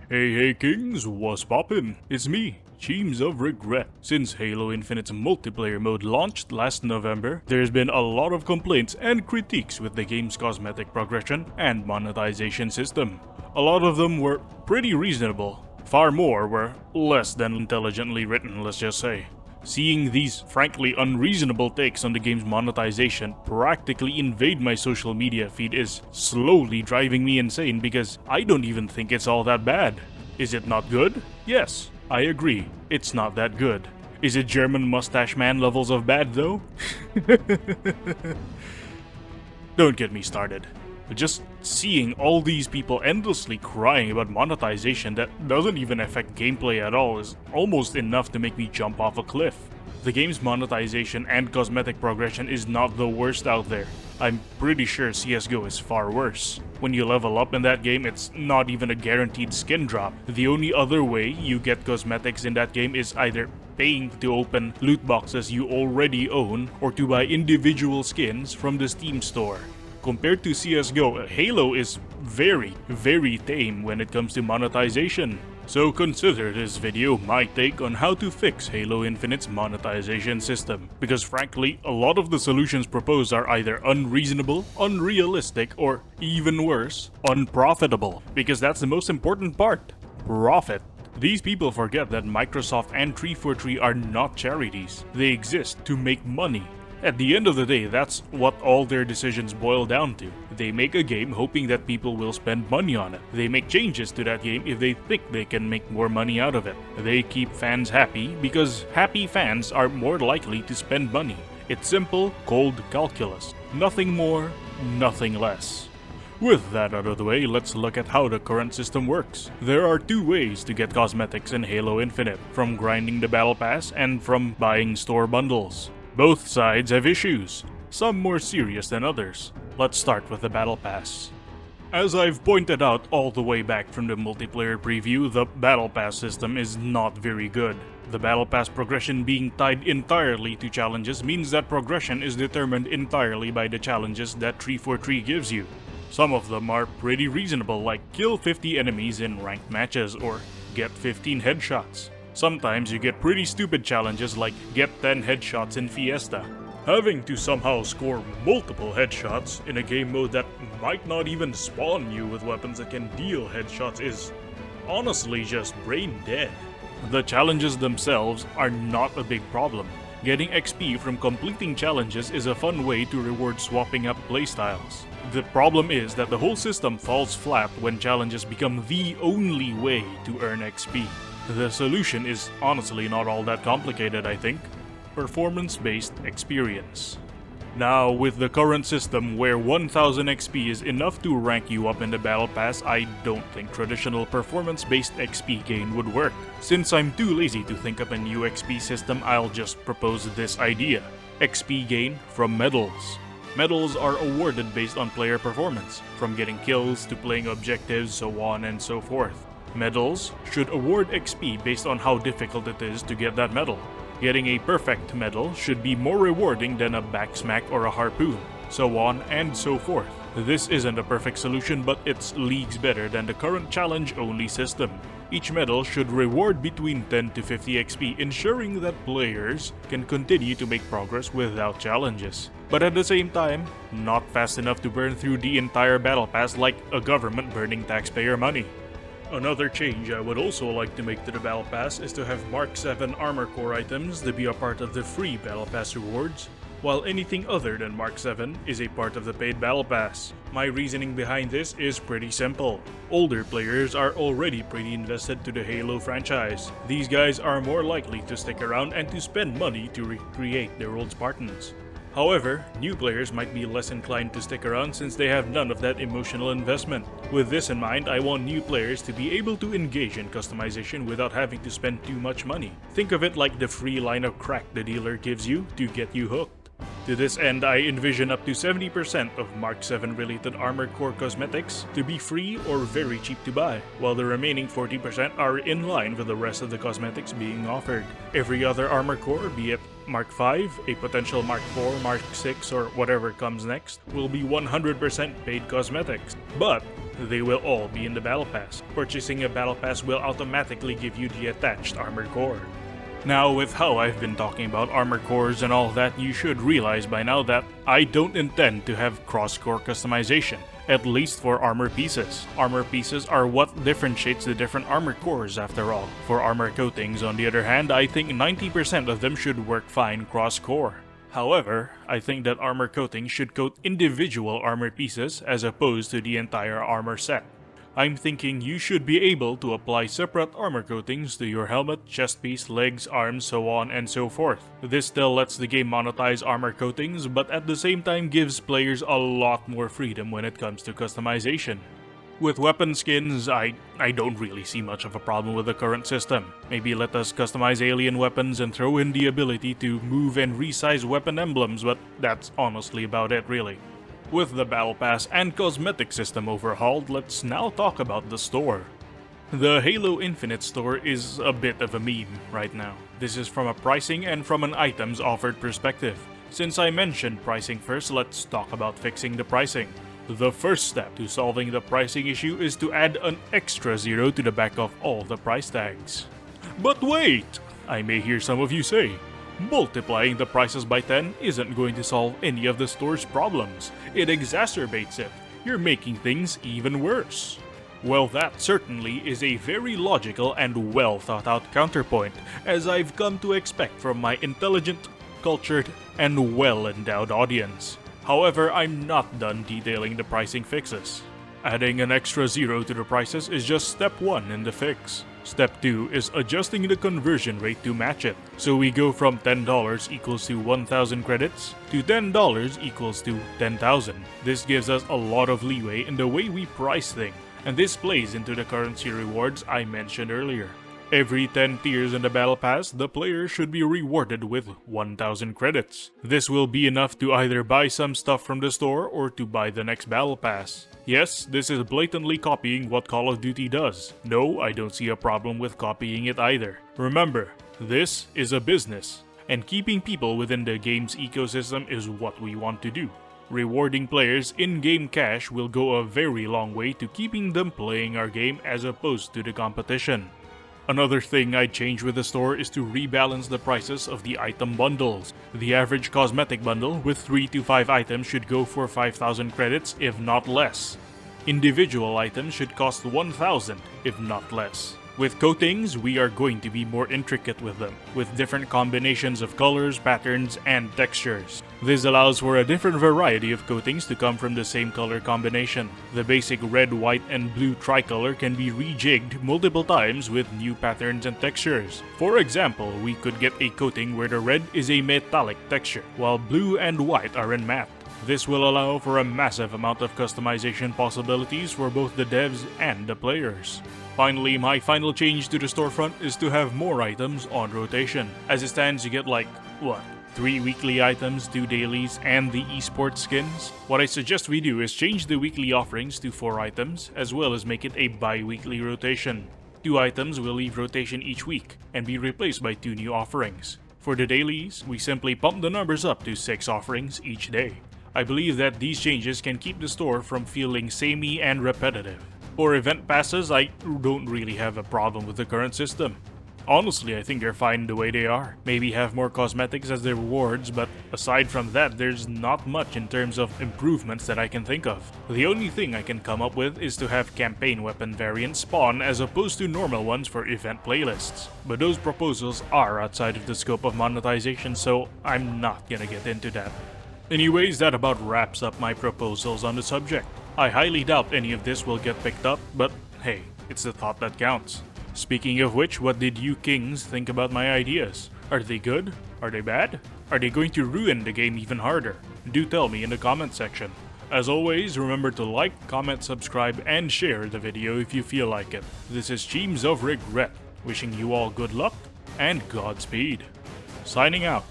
Hey kings, what's poppin'? It's me, Cheems of Regret. Since Halo Infinite's multiplayer mode launched last November, there's been a lot of complaints and critiques with the game's cosmetic progression and monetization system. A lot of them were pretty reasonable. Far more were less than intelligently written, let's just say. Seeing these frankly unreasonable takes on the game's monetization practically invade my social media feed is slowly driving me insane because I don't even think it's all that bad. Is it not good? Yes, I agree. It's not that good. Is it German mustache man levels of bad though? Don't get me started. Just seeing all these people endlessly crying about monetization that doesn't even affect gameplay at all is almost enough to make me jump off a cliff. The game's monetization and cosmetic progression is not the worst out there. I'm pretty sure CSGO is far worse. When you level up in that game, it's not even a guaranteed skin drop. The only other way you get cosmetics in that game is either paying to open loot boxes you already own or to buy individual skins from the Steam store. Compared to CSGO, Halo is very tame when it comes to monetization. So consider this video my take on how to fix Halo Infinite's monetization system. Because frankly, a lot of the solutions proposed are either unreasonable, unrealistic, or even worse, unprofitable. Because that's the most important part, profit. These people forget that Microsoft and 343 are not charities. They exist to make money. At the end of the day, that's what all their decisions boil down to. They make a game hoping that people will spend money on it. They make changes to that game if they think they can make more money out of it. They keep fans happy because happy fans are more likely to spend money. It's simple, cold calculus. Nothing more, nothing less. With that out of the way, let's look at how the current system works. There are two ways to get cosmetics in Halo Infinite, from grinding the Battle Pass and from buying store bundles. Both sides have issues, some more serious than others. Let's start with the Battle Pass. As I've pointed out all the way back from the multiplayer preview, the Battle Pass system is not very good. The Battle Pass progression being tied entirely to challenges means that progression is determined entirely by the challenges that 343 gives you. Some of them are pretty reasonable, like kill 50 enemies in ranked matches or get 15 headshots. Sometimes you get pretty stupid challenges like get 10 headshots in Fiesta. Having to somehow score multiple headshots in a game mode that might not even spawn you with weapons that can deal headshots is honestly just brain dead. The challenges themselves are not a big problem. Getting XP from completing challenges is a fun way to reward swapping up playstyles. The problem is that the whole system falls flat when challenges become the only way to earn XP. The solution is honestly not all that complicated, I think. Performance-based experience. Now, with the current system where 1000 XP is enough to rank you up in the Battle Pass, I don't think traditional performance-based XP gain would work. Since I'm too lazy to think up a new XP system, I'll just propose this idea. XP gain from medals. Medals are awarded based on player performance, from getting kills to playing objectives, so on and so forth. Medals should award XP based on how difficult it is to get that medal. Getting a perfect medal should be more rewarding than a backsmack or a harpoon, so on and so forth. This isn't a perfect solution, but it's leagues better than the current challenge-only system. Each medal should reward between 10 to 50 XP, ensuring that players can continue to make progress without challenges. But at the same time, not fast enough to burn through the entire Battle Pass like a government burning taxpayer money. Another change I would also like to make to the Battle Pass is to have Mark 7 armor core items to be a part of the free Battle Pass rewards, while anything other than Mark 7 is a part of the paid Battle Pass. My reasoning behind this is pretty simple. Older players are already pretty invested to the Halo franchise. These guys are more likely to stick around and to spend money to recreate their old Spartans. However, new players might be less inclined to stick around since they have none of that emotional investment. With this in mind, I want new players to be able to engage in customization without having to spend too much money. Think of it like the free line of crack the dealer gives you to get you hooked. To this end, I envision up to 70% of Mark 7 related armored core cosmetics to be free or very cheap to buy, while the remaining 40% are in line with the rest of the cosmetics being offered. Every other armor core, be it Mark 5, a potential Mark 4, Mark 6, or whatever comes next, will be 100% paid cosmetics. But They will all be in the Battle Pass. Purchasing a Battle Pass will automatically give you the attached armored core. Now, with how I've been talking about armor cores and all that, you should realize by now that I don't intend to have cross-core customization, at least for armor pieces. Armor pieces are what differentiates the different armor cores after all. For armor coatings, on the other hand, I think 90% of them should work fine cross-core. However, I think that armor coatings should coat individual armor pieces as opposed to the entire armor set. I'm thinking you should be able to apply separate armor coatings to your helmet, chest piece, legs, arms, so on and so forth. This still lets the game monetize armor coatings, but at the same time gives players a lot more freedom when it comes to customization. With weapon skins, I don't really see much of a problem with the current system. Maybe let us customize alien weapons and throw in the ability to move and resize weapon emblems, but that's honestly about it really. With the Battle Pass and cosmetic system overhauled, let's now talk about the store. The Halo Infinite store is a bit of a meme right now. This is from a pricing and from an items offered perspective. Since I mentioned pricing first, let's talk about fixing the pricing. The first step to solving the pricing issue is to add an extra 0 to the back of all the price tags. But wait! I may hear some of you say, multiplying the prices by 10 isn't going to solve any of the store's problems. It exacerbates it. You're making things even worse. Well, that certainly is a very logical and well thought out counterpoint, as I've come to expect from my intelligent, cultured, and well endowed audience. However, I'm not done detailing the pricing fixes. Adding an extra 0 to the prices is just step 1 in the fix. Step 2 is adjusting the conversion rate to match it. So we go from $10 equals to 1,000 credits to $10 equals to 10,000. This gives us a lot of leeway in the way we price things, and this plays into the currency rewards I mentioned earlier. Every 10 tiers in the Battle Pass, the player should be rewarded with 1,000 credits. This will be enough to either buy some stuff from the store or to buy the next Battle Pass. Yes, this is blatantly copying what Call of Duty does. No, I don't see a problem with copying it either. Remember, this is a business, and keeping people within the game's ecosystem is what we want to do. Rewarding players in-game cash will go a very long way to keeping them playing our game as opposed to the competition. Another thing I'd change with the store is to rebalance the prices of the item bundles. The average cosmetic bundle with 3 to 5 items should go for 5,000 credits, if not less. Individual items should cost 1,000, if not less. With coatings, we are going to be more intricate with them, with different combinations of colors, patterns, and textures. This allows for a different variety of coatings to come from the same color combination. The basic red, white, and blue tricolor can be rejigged multiple times with new patterns and textures. For example, we could get a coating where the red is a metallic texture, while blue and white are in matte. This will allow for a massive amount of customization possibilities for both the devs and the players. Finally, my final change to the storefront is to have more items on rotation. As it stands, you get 3 weekly items, 2 dailies, and the esports skins. What I suggest we do is change the weekly offerings to 4 items, as well as make it a bi-weekly rotation. 2 items will leave rotation each week, and be replaced by 2 new offerings. For the dailies, we simply pump the numbers up to 6 offerings each day. I believe that these changes can keep the store from feeling samey and repetitive. For event passes, I don't really have a problem with the current system. Honestly, I think they're fine the way they are. Maybe have more cosmetics as their rewards, but aside from that, there's not much in terms of improvements that I can think of. The only thing I can come up with is to have campaign weapon variants spawn as opposed to normal ones for event playlists. But those proposals are outside of the scope of monetization, so I'm not gonna get into that. Anyways, that about wraps up my proposals on the subject. I highly doubt any of this will get picked up, but hey, it's the thought that counts. Speaking of which, what did you kings think about my ideas? Are they good? Are they bad? Are they going to ruin the game even harder? Do tell me in the comment section. As always, remember to like, comment, subscribe, and share the video if you feel like it. This is Cheems of Regret, wishing you all good luck and Godspeed. Signing out.